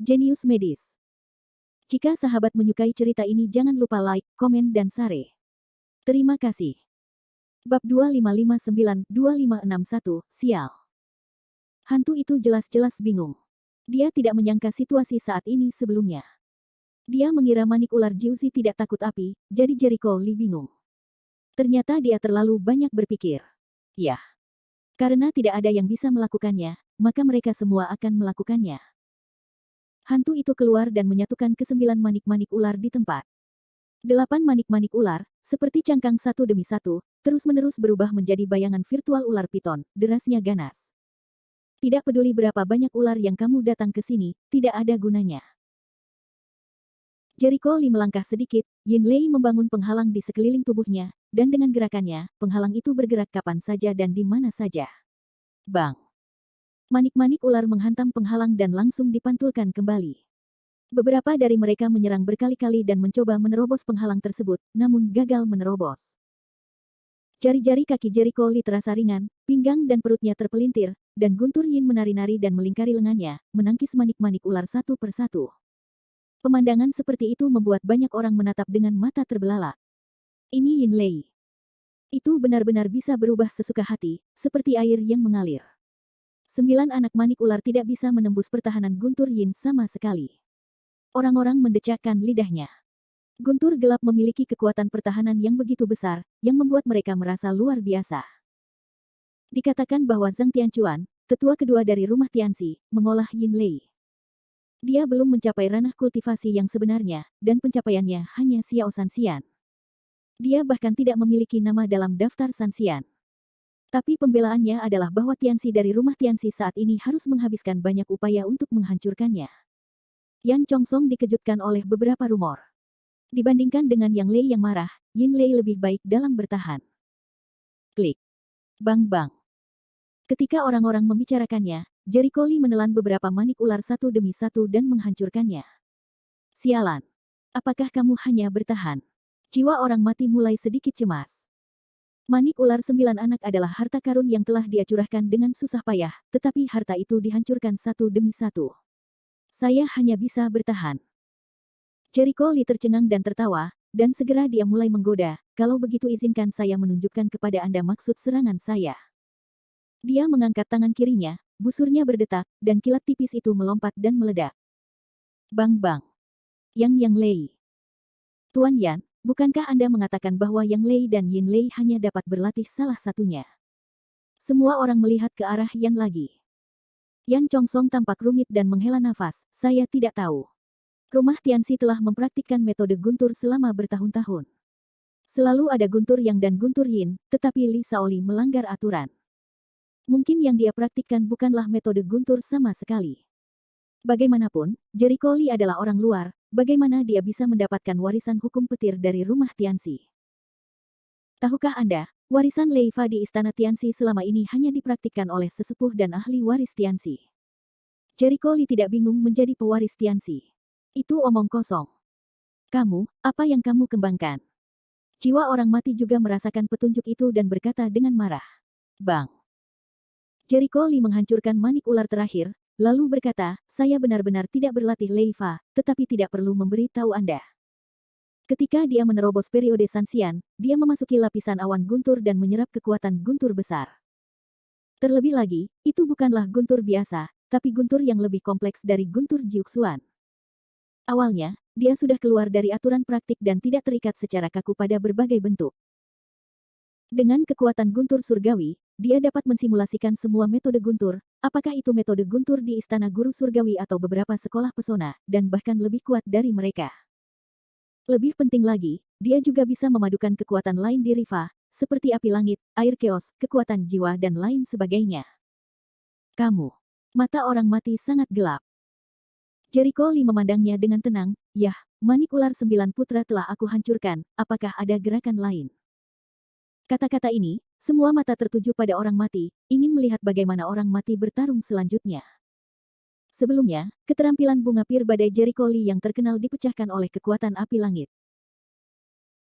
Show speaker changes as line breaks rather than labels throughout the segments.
Jenius medis. Jika sahabat menyukai cerita ini jangan lupa like, komen dan share. Terima kasih. Bab 2559-2561, Sial. Hantu itu jelas-jelas bingung. Dia tidak menyangka situasi saat ini sebelumnya. Dia mengira manik ular Jiuzi tidak takut api, jadi Jericho Lee bingung. Ternyata dia terlalu banyak berpikir. Ya. Karena tidak ada yang bisa melakukannya, maka mereka semua akan melakukannya. Hantu itu keluar dan menyatukan ke-9 manik-manik ular di tempat. 8 manik-manik ular, seperti cangkang satu demi satu, terus-menerus berubah menjadi bayangan virtual ular piton, derasnya ganas. Tidak peduli berapa banyak ular yang kamu datang ke sini, tidak ada gunanya. Jericho Lee melangkah sedikit, Yin Lei membangun penghalang di sekeliling tubuhnya, dan dengan gerakannya, penghalang itu bergerak kapan saja dan di mana saja. Bang! Manik-manik ular menghantam penghalang dan langsung dipantulkan kembali. Beberapa dari mereka menyerang berkali-kali dan mencoba menerobos penghalang tersebut, namun gagal menerobos. Jari-jari kaki Jericho Lee terasa ringan, pinggang dan perutnya terpelintir, dan guntur Yin menari-nari dan melingkari lengannya, menangkis manik-manik ular satu persatu. Pemandangan seperti itu membuat banyak orang menatap dengan mata terbelalak. Ini Yin Lei. Itu benar-benar bisa berubah sesuka hati, seperti air yang mengalir. 9 anak manik ular tidak bisa menembus pertahanan guntur Yin sama sekali. Orang-orang mendecakkan lidahnya. Guntur gelap memiliki kekuatan pertahanan yang begitu besar, yang membuat mereka merasa luar biasa. Dikatakan bahwa Zhang Tianchuan, tetua kedua dari rumah Tianxi, mengolah Yin Lei. Dia belum mencapai ranah kultivasi yang sebenarnya, dan pencapaiannya hanya Xiao Sanxian. Dia bahkan tidak memiliki nama dalam daftar Sanxian. Tapi pembelaannya adalah bahwa Tianxi dari rumah Tianxi saat ini harus menghabiskan banyak upaya untuk menghancurkannya. Yan Chongsong dikejutkan oleh beberapa rumor. Dibandingkan dengan Yang Lei yang marah, Yin Lei lebih baik dalam bertahan. Klik. Bang-bang. Ketika orang-orang membicarakannya, Jericho Lee menelan beberapa manik ular satu demi satu dan menghancurkannya. Sialan. Apakah kamu hanya bertahan? Jiwa orang mati mulai sedikit cemas. Manik ular 9 anak adalah harta karun yang telah dia curahkan dengan susah payah, tetapi harta itu dihancurkan satu demi satu. Saya hanya bisa bertahan. Jericho Lee tercengang dan tertawa, dan segera dia mulai menggoda, kalau begitu izinkan saya menunjukkan kepada Anda maksud serangan saya. Dia mengangkat tangan kirinya, busurnya berdetak, dan kilat tipis itu melompat dan meledak. Bang-bang. Yang Lei. Tuan Yan, bukankah Anda mengatakan bahwa Yang Lei dan Yin Lei hanya dapat berlatih salah satunya? Semua orang melihat ke arah Yan lagi. Yan Chongsong tampak rumit dan menghela nafas, saya tidak tahu. Rumah Tianxi telah mempraktikkan metode guntur selama bertahun-tahun. Selalu ada guntur Yang dan guntur Yin, tetapi Li Shaoli melanggar aturan. Mungkin yang dia praktikkan bukanlah metode guntur sama sekali. Bagaimanapun, Jericho Lee adalah orang luar, bagaimana dia bisa mendapatkan warisan hukum petir dari rumah Tianxi? Tahukah Anda, warisan Lei Fa di istana Tianxi selama ini hanya dipraktikkan oleh sesepuh dan ahli waris Tianxi. Jericho Lee tidak bingung menjadi pewaris Tianxi. Itu omong kosong. Kamu, apa yang kamu kembangkan? Jiwa orang mati juga merasakan petunjuk itu dan berkata dengan marah. Bang! Jericho Lee menghancurkan manik ular terakhir, lalu berkata, saya benar-benar tidak berlatih Lei Fa, tetapi tidak perlu memberi tahu Anda. Ketika dia menerobos periode Sanxian, dia memasuki lapisan awan guntur dan menyerap kekuatan guntur besar. Terlebih lagi, itu bukanlah guntur biasa, tapi guntur yang lebih kompleks dari guntur Jiuxuan. Awalnya, dia sudah keluar dari aturan praktik dan tidak terikat secara kaku pada berbagai bentuk. Dengan kekuatan guntur surgawi, dia dapat mensimulasikan semua metode guntur, apakah itu metode guntur di istana guru surgawi atau beberapa sekolah pesona, dan bahkan lebih kuat dari mereka. Lebih penting lagi, dia juga bisa memadukan kekuatan lain di Riva, seperti api langit, air keos, kekuatan jiwa dan lain sebagainya. Kamu. Mata orang mati sangat gelap. Jericho Lee memandangnya dengan tenang, yah, manik ular 9 putra telah aku hancurkan, apakah ada gerakan lain? Kata-kata ini, semua mata tertuju pada orang mati, ingin melihat bagaimana orang mati bertarung selanjutnya. Sebelumnya, keterampilan bunga pir badai Jericho Lee yang terkenal dipecahkan oleh kekuatan api langit.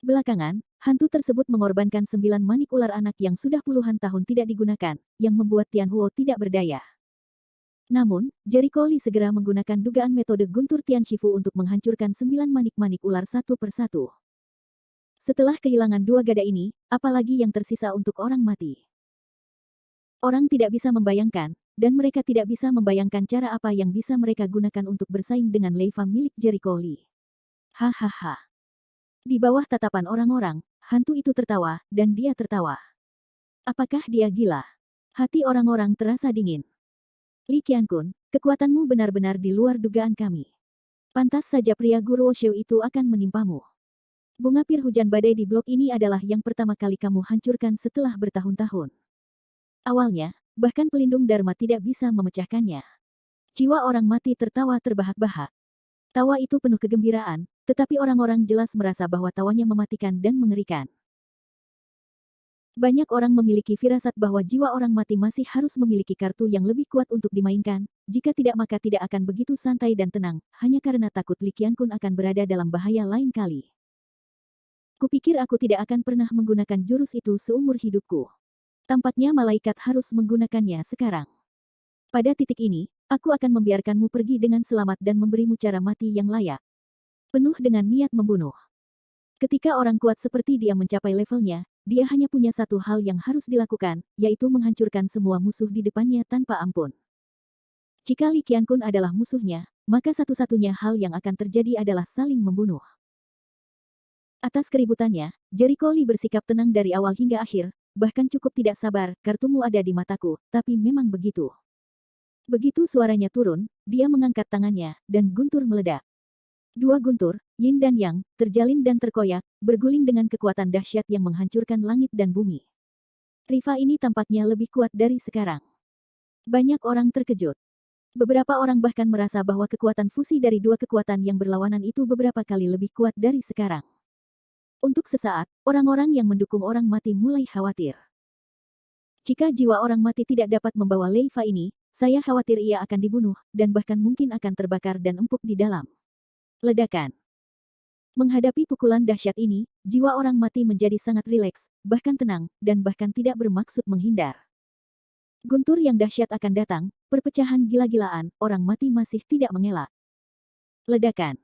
Belakangan, hantu tersebut mengorbankan 9 manik ular anak yang sudah puluhan tahun tidak digunakan, yang membuat Tianhuo tidak berdaya. Namun, Jericho Lee segera menggunakan dugaan metode Guntur Tianshifu untuk menghancurkan 9 manik-manik ular satu persatu. Setelah kehilangan dua gada ini, apalagi yang tersisa untuk orang mati? Orang tidak bisa membayangkan, dan mereka tidak bisa membayangkan cara apa yang bisa mereka gunakan untuk bersaing dengan Leifa milik Jericho Lee. Hahaha. Di bawah tatapan orang-orang, hantu itu tertawa, dan dia tertawa. Apakah dia gila? Hati orang-orang terasa dingin. Li Qiankun, kekuatanmu benar-benar di luar dugaan kami. Pantas saja pria Guru Shou itu akan menimpamu. Bunga pir hujan badai di blok ini adalah yang pertama kali kamu hancurkan setelah bertahun-tahun. Awalnya, bahkan pelindung Dharma tidak bisa memecahkannya. Jiwa orang mati tertawa terbahak-bahak. Tawa itu penuh kegembiraan, tetapi orang-orang jelas merasa bahwa tawanya mematikan dan mengerikan. Banyak orang memiliki firasat bahwa jiwa orang mati masih harus memiliki kartu yang lebih kuat untuk dimainkan, jika tidak maka tidak akan begitu santai dan tenang, hanya karena takut Li Qiankun akan berada dalam bahaya lain kali. Kupikir aku tidak akan pernah menggunakan jurus itu seumur hidupku. Tampaknya malaikat harus menggunakannya sekarang. Pada titik ini, aku akan membiarkanmu pergi dengan selamat dan memberimu cara mati yang layak. Penuh dengan niat membunuh. Ketika orang kuat seperti dia mencapai levelnya, dia hanya punya satu hal yang harus dilakukan, yaitu menghancurkan semua musuh di depannya tanpa ampun. Jika Li Qiankun adalah musuhnya, maka satu-satunya hal yang akan terjadi adalah saling membunuh. Atas keributannya, Jericho Lee bersikap tenang dari awal hingga akhir, bahkan cukup tidak sabar, kartumu ada di mataku, tapi memang begitu. Begitu suaranya turun, dia mengangkat tangannya, dan guntur meledak. Dua guntur, Yin dan Yang, terjalin dan terkoyak, berguling dengan kekuatan dahsyat yang menghancurkan langit dan bumi. Riva ini tampaknya lebih kuat dari sekarang. Banyak orang terkejut. Beberapa orang bahkan merasa bahwa kekuatan fusi dari dua kekuatan yang berlawanan itu beberapa kali lebih kuat dari sekarang. Untuk sesaat, orang-orang yang mendukung orang mati mulai khawatir. Jika jiwa orang mati tidak dapat membawa Leifa ini, saya khawatir ia akan dibunuh, dan bahkan mungkin akan terbakar dan empuk di dalam. Ledakan. Menghadapi pukulan dahsyat ini, jiwa orang mati menjadi sangat rileks, bahkan tenang, dan bahkan tidak bermaksud menghindar. Guntur yang dahsyat akan datang, perpecahan gila-gilaan, orang mati masih tidak mengelak. Ledakan.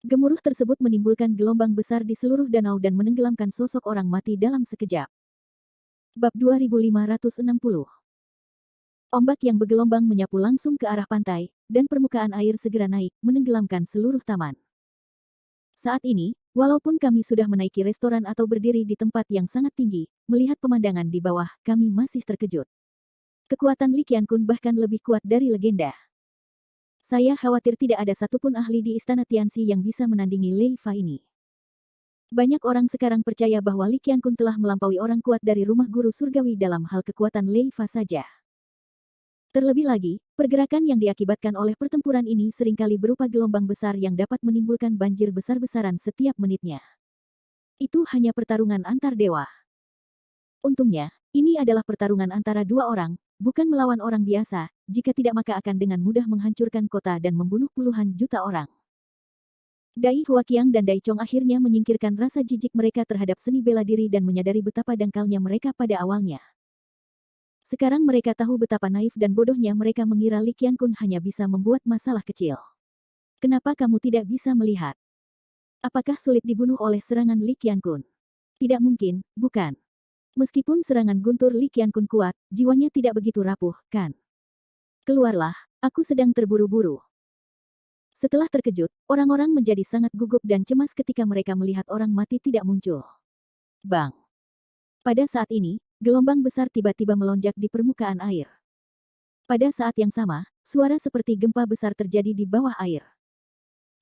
Gemuruh tersebut menimbulkan gelombang besar di seluruh danau dan menenggelamkan sosok orang mati dalam sekejap. Bab 2560. Ombak yang bergelombang menyapu langsung ke arah pantai, dan permukaan air segera naik, menenggelamkan seluruh taman. Saat ini, walaupun kami sudah menaiki restoran atau berdiri di tempat yang sangat tinggi, melihat pemandangan di bawah, kami masih terkejut. Kekuatan Li Qiankun bahkan lebih kuat dari legenda. Saya khawatir tidak ada satupun ahli di Istana Tianxi yang bisa menandingi Leifa ini. Banyak orang sekarang percaya bahwa Li Qiankun telah melampaui orang kuat dari rumah guru surgawi dalam hal kekuatan Leifa saja. Terlebih lagi, pergerakan yang diakibatkan oleh pertempuran ini seringkali berupa gelombang besar yang dapat menimbulkan banjir besar-besaran setiap menitnya. Itu hanya pertarungan antar dewa. Untungnya, ini adalah pertarungan antara dua orang, bukan melawan orang biasa, jika tidak maka akan dengan mudah menghancurkan kota dan membunuh puluhan juta orang. Dai Huaqiang dan Dai Chong akhirnya menyingkirkan rasa jijik mereka terhadap seni bela diri dan menyadari betapa dangkalnya mereka pada awalnya. Sekarang mereka tahu betapa naif dan bodohnya mereka mengira Li Qiankun hanya bisa membuat masalah kecil. Kenapa kamu tidak bisa melihat? Apakah sulit dibunuh oleh serangan Li Qiankun? Tidak mungkin, bukan? Meskipun serangan guntur Li Qiankun kuat, jiwanya tidak begitu rapuh, kan? Keluarlah, aku sedang terburu-buru. Setelah terkejut, orang-orang menjadi sangat gugup dan cemas ketika mereka melihat orang mati tidak muncul. Bang! Pada saat ini, gelombang besar tiba-tiba melonjak di permukaan air. Pada saat yang sama, suara seperti gempa besar terjadi di bawah air.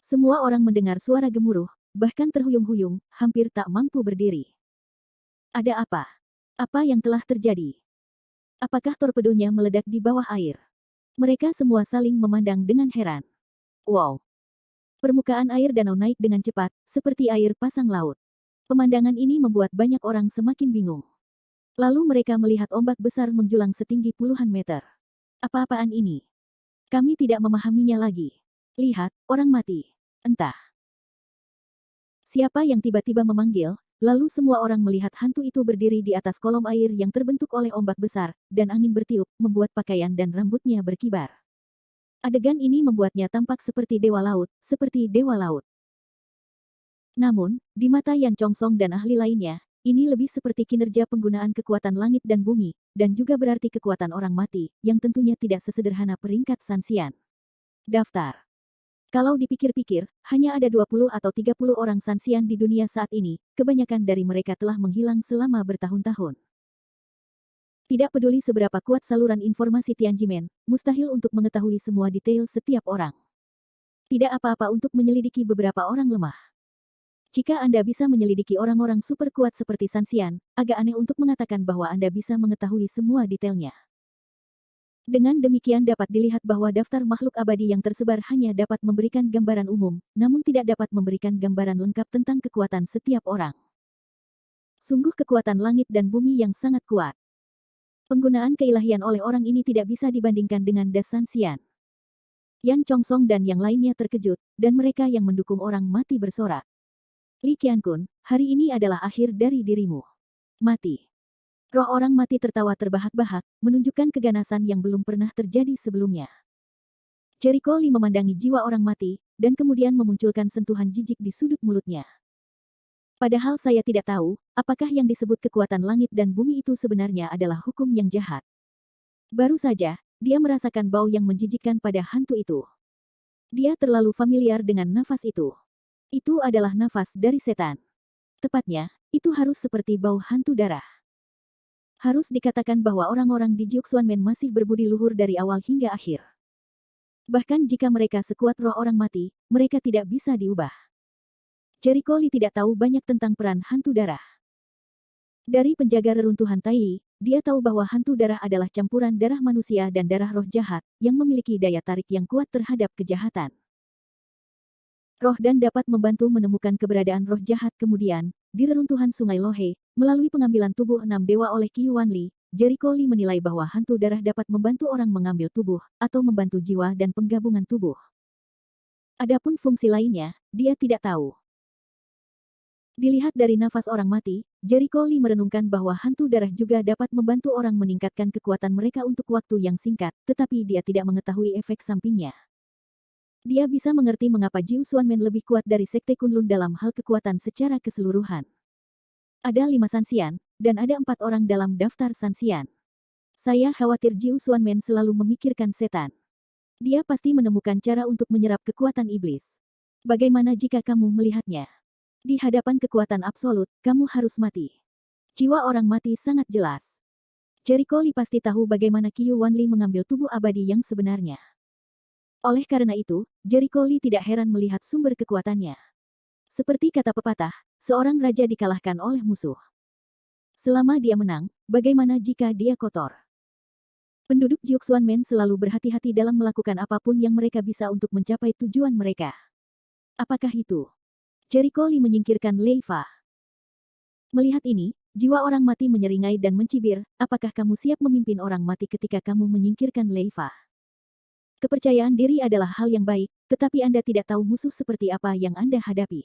Semua orang mendengar suara gemuruh, bahkan terhuyung-huyung, hampir tak mampu berdiri. Ada apa? Apa yang telah terjadi? Apakah torpedonya meledak di bawah air? Mereka semua saling memandang dengan heran. Wow! Permukaan air danau naik dengan cepat, seperti air pasang laut. Pemandangan ini membuat banyak orang semakin bingung. Lalu mereka melihat ombak besar menjulang setinggi puluhan meter. Apa-apaan ini? Kami tidak memahaminya lagi. Lihat, orang mati. Entah. Siapa yang tiba-tiba memanggil, lalu semua orang melihat hantu itu berdiri di atas kolom air yang terbentuk oleh ombak besar, dan angin bertiup, membuat pakaian dan rambutnya berkibar. Adegan ini membuatnya tampak seperti dewa laut, seperti dewa laut. Namun, di mata Yan Chongsong dan ahli lainnya, ini lebih seperti kinerja penggunaan kekuatan langit dan bumi, dan juga berarti kekuatan orang mati, yang tentunya tidak sesederhana peringkat Sanxian. Daftar. Kalau dipikir-pikir, hanya ada 20 atau 30 orang Sanxian di dunia saat ini, kebanyakan dari mereka telah menghilang selama bertahun-tahun. Tidak peduli seberapa kuat saluran informasi Tianjimen, mustahil untuk mengetahui semua detail setiap orang. Tidak apa-apa untuk menyelidiki beberapa orang lemah. Jika Anda bisa menyelidiki orang-orang super kuat seperti Sanxian, agak aneh untuk mengatakan bahwa Anda bisa mengetahui semua detailnya. Dengan demikian dapat dilihat bahwa daftar makhluk abadi yang tersebar hanya dapat memberikan gambaran umum, namun tidak dapat memberikan gambaran lengkap tentang kekuatan setiap orang. Sungguh kekuatan langit dan bumi yang sangat kuat. Penggunaan keilahian oleh orang ini tidak bisa dibandingkan dengan Das Sanxian. Yan Chongsong dan yang lainnya terkejut, dan mereka yang mendukung orang mati bersorak. Li Qiankun, hari ini adalah akhir dari dirimu. Mati. Roh orang mati tertawa terbahak-bahak, menunjukkan keganasan yang belum pernah terjadi sebelumnya. Jericho Lee memandangi jiwa orang mati, dan kemudian memunculkan sentuhan jijik di sudut mulutnya. Padahal saya tidak tahu, apakah yang disebut kekuatan langit dan bumi itu sebenarnya adalah hukum yang jahat. Baru saja, dia merasakan bau yang menjijikkan pada hantu itu. Dia terlalu familiar dengan nafas itu. Itu adalah nafas dari setan. Tepatnya, itu harus seperti bau hantu darah. Harus dikatakan bahwa orang-orang di Jiuxuanmen masih berbudi luhur dari awal hingga akhir. Bahkan jika mereka sekuat roh orang mati, mereka tidak bisa diubah. Jericho Lee tidak tahu banyak tentang peran hantu darah. Dari penjaga reruntuhan Tai, dia tahu bahwa hantu darah adalah campuran darah manusia dan darah roh jahat, yang memiliki daya tarik yang kuat terhadap kejahatan. Roh dan dapat membantu menemukan keberadaan roh jahat kemudian, di reruntuhan Sungai Lohe, melalui pengambilan tubuh 6 dewa oleh Qiu Wanli, Jericho Lee menilai bahwa hantu darah dapat membantu orang mengambil tubuh, atau membantu jiwa dan penggabungan tubuh. Adapun fungsi lainnya, dia tidak tahu. Dilihat dari nafas orang mati, Jericho Lee merenungkan bahwa hantu darah juga dapat membantu orang meningkatkan kekuatan mereka untuk waktu yang singkat, tetapi dia tidak mengetahui efek sampingnya. Dia bisa mengerti mengapa Jiuxuanmen lebih kuat dari Sekte Kunlun dalam hal kekuatan secara keseluruhan. Ada 5 Sanxian, dan ada 4 orang dalam daftar Sanxian. Saya khawatir Jiuxuanmen selalu memikirkan setan. Dia pasti menemukan cara untuk menyerap kekuatan iblis. Bagaimana jika kamu melihatnya? Di hadapan kekuatan absolut, kamu harus mati. Jiwa orang mati sangat jelas. Jericho Lee pasti tahu bagaimana Qiu Wanli mengambil tubuh abadi yang sebenarnya. Oleh karena itu, Jericho Lee tidak heran melihat sumber kekuatannya. Seperti kata pepatah, seorang raja dikalahkan oleh musuh. Selama dia menang, bagaimana jika dia kotor? Penduduk Jiuxuanmen selalu berhati-hati dalam melakukan apapun yang mereka bisa untuk mencapai tujuan mereka. Apakah itu? Jericho Lee menyingkirkan Lei Fa. Melihat ini, jiwa orang mati menyeringai dan mencibir, apakah kamu siap memimpin orang mati ketika kamu menyingkirkan Lei Fa? Kepercayaan diri adalah hal yang baik, tetapi Anda tidak tahu musuh seperti apa yang Anda hadapi.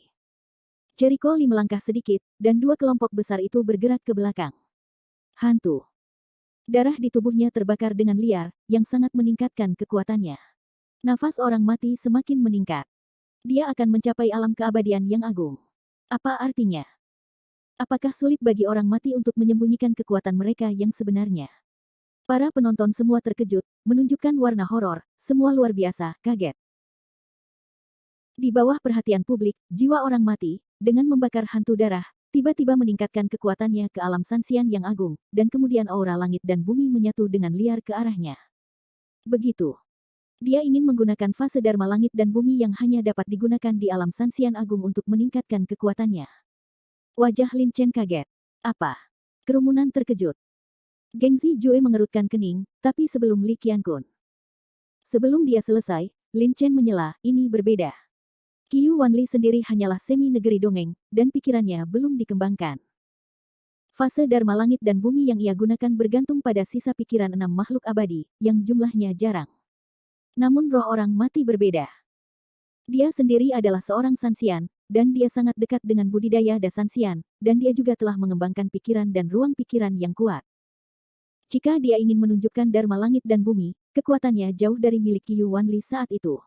Jericho Lee melangkah sedikit, dan 2 kelompok besar itu bergerak ke belakang. Hantu. Darah di tubuhnya terbakar dengan liar, yang sangat meningkatkan kekuatannya. Nafas orang mati semakin meningkat. Dia akan mencapai alam keabadian yang agung. Apa artinya? Apakah sulit bagi orang mati untuk menyembunyikan kekuatan mereka yang sebenarnya? Para penonton semua terkejut, menunjukkan warna horor, semua luar biasa, kaget. Di bawah perhatian publik, jiwa orang mati, dengan membakar hantu darah, tiba-tiba meningkatkan kekuatannya ke alam Sanxian yang agung, dan kemudian aura langit dan bumi menyatu dengan liar ke arahnya. Begitu. Dia ingin menggunakan fase Dharma langit dan bumi yang hanya dapat digunakan di alam Sanxian agung untuk meningkatkan kekuatannya. Wajah Lin Chen kaget. Apa? Kerumunan terkejut. Gengzi Jue mengerutkan kening, tapi sebelum Li Qiankun. Sebelum dia selesai, Lin Chen menyela, ini berbeda. Qiu Wanli sendiri hanyalah semi-negeri dongeng, dan pikirannya belum dikembangkan. Fase Dharma langit dan bumi yang ia gunakan bergantung pada sisa pikiran 6 makhluk abadi, yang jumlahnya jarang. Namun roh orang mati berbeda. Dia sendiri adalah seorang Sanxian, dan dia sangat dekat dengan budidaya Dasansian, dan dia juga telah mengembangkan pikiran dan ruang pikiran yang kuat. Jika dia ingin menunjukkan Dharma langit dan bumi, kekuatannya jauh dari milik Qiu Wanli saat itu.